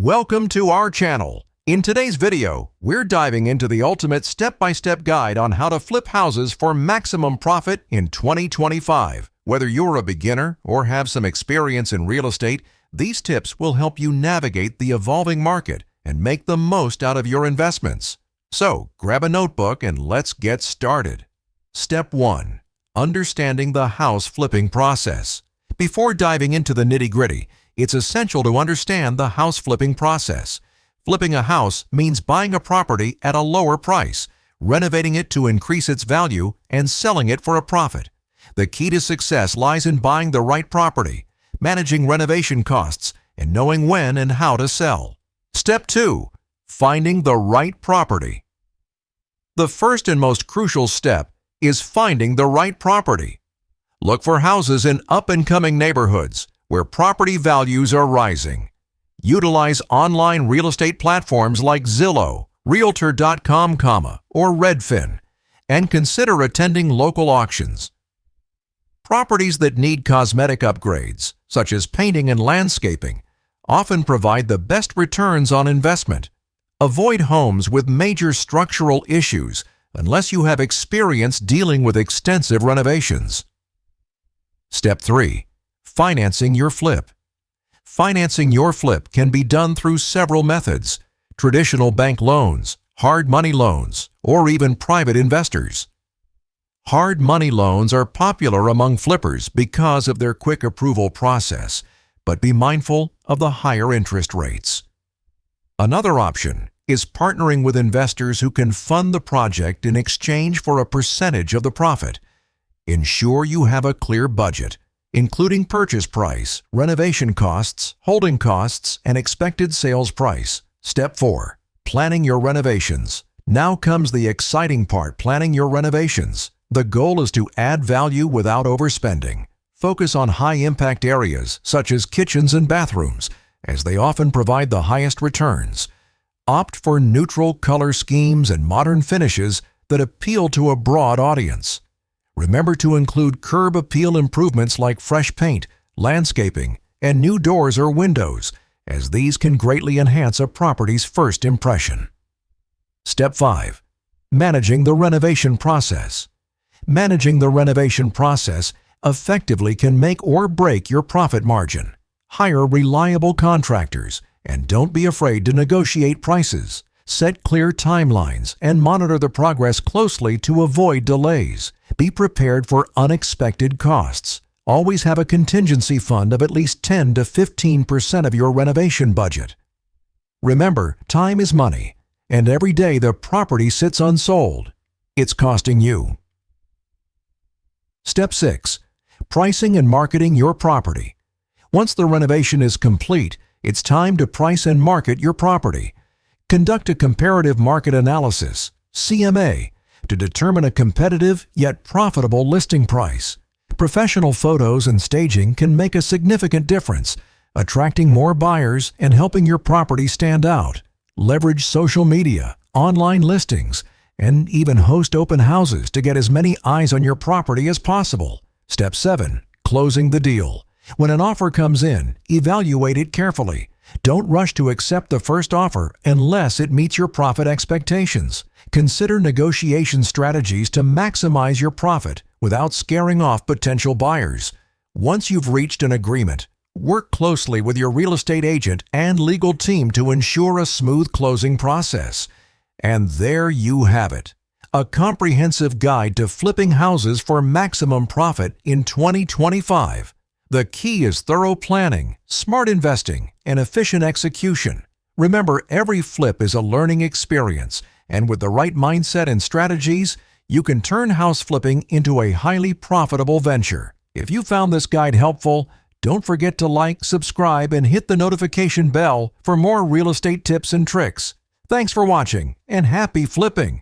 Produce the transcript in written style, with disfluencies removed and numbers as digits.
Welcome to our channel. In today's video, we're diving into the ultimate step-by-step guide on how to flip houses for maximum profit in 2025. Whether you're a beginner or have some experience in real estate, these tips will help you navigate the evolving market and make the most out of your investments. So, grab a notebook and let's get started. Step 1. Understanding the house flipping process. Before diving into the nitty-gritty, it's essential to understand the house flipping process. Flipping a house means buying a property at a lower price, renovating it to increase its value, and selling it for a profit. The key to success lies in buying the right property, managing renovation costs, and knowing when and how to sell. Step 2. Finding the right property. The first and most crucial step is finding the right property. Look for houses in up-and-coming neighborhoods where property values are rising. Utilize online real estate platforms like Zillow, Realtor.com, or Redfin, and consider attending local auctions. Properties that need cosmetic upgrades, such as painting and landscaping, often provide the best returns on investment. Avoid homes with major structural issues unless you have experience dealing with extensive renovations. Step 3. Financing your flip. Financing your flip can be done through several methods: traditional bank loans, hard money loans, or even private investors. Hard money loans are popular among flippers because of their quick approval process, but be mindful of the higher interest rates. Another option is partnering with investors who can fund the project in exchange for a percentage of the profit. Ensure you have a clear budget, including purchase price, renovation costs, holding costs, and expected sales price. Step 4. Planning your renovations. Now comes the exciting part: planning your renovations. The goal is to add value without overspending. Focus on high-impact areas such as kitchens and bathrooms, as they often provide the highest returns. Opt for neutral color schemes and modern finishes that appeal to a broad audience. Remember to include curb appeal improvements like fresh paint, landscaping, and new doors or windows, as these can greatly enhance a property's first impression. Step 5. Managing the renovation process. Managing the renovation process effectively can make or break your profit margin. Hire reliable contractors and don't be afraid to negotiate prices. Set clear timelines and monitor the progress closely to avoid delays. Be prepared for unexpected costs. Always have a contingency fund of at least 10 to 15% of your renovation budget. Remember, time is money, and every day the property sits unsold, it's costing you. Step 6. Pricing and marketing your property. Once the renovation is complete, it's time to price and market your property. Conduct a comparative market analysis, CMA, to determine a competitive yet profitable listing price. Professional photos and staging can make a significant difference, attracting more buyers and helping your property stand out. Leverage social media, online listings, and even host open houses to get as many eyes on your property as possible. Step 7. Closing the deal. When an offer comes in, evaluate it carefully. Don't rush to accept the first offer unless it meets your profit expectations. Consider negotiation strategies to maximize your profit without scaring off potential buyers. Once you've reached an agreement, work closely with your real estate agent and legal team to ensure a smooth closing process. And there you have it, a comprehensive guide to flipping houses for maximum profit in 2025. The key is thorough planning, smart investing, and efficient execution. Remember, every flip is a learning experience, and with the right mindset and strategies, you can turn house flipping into a highly profitable venture. If you found this guide helpful, don't forget to like, subscribe, and hit the notification bell for more real estate tips and tricks. Thanks for watching, and happy flipping!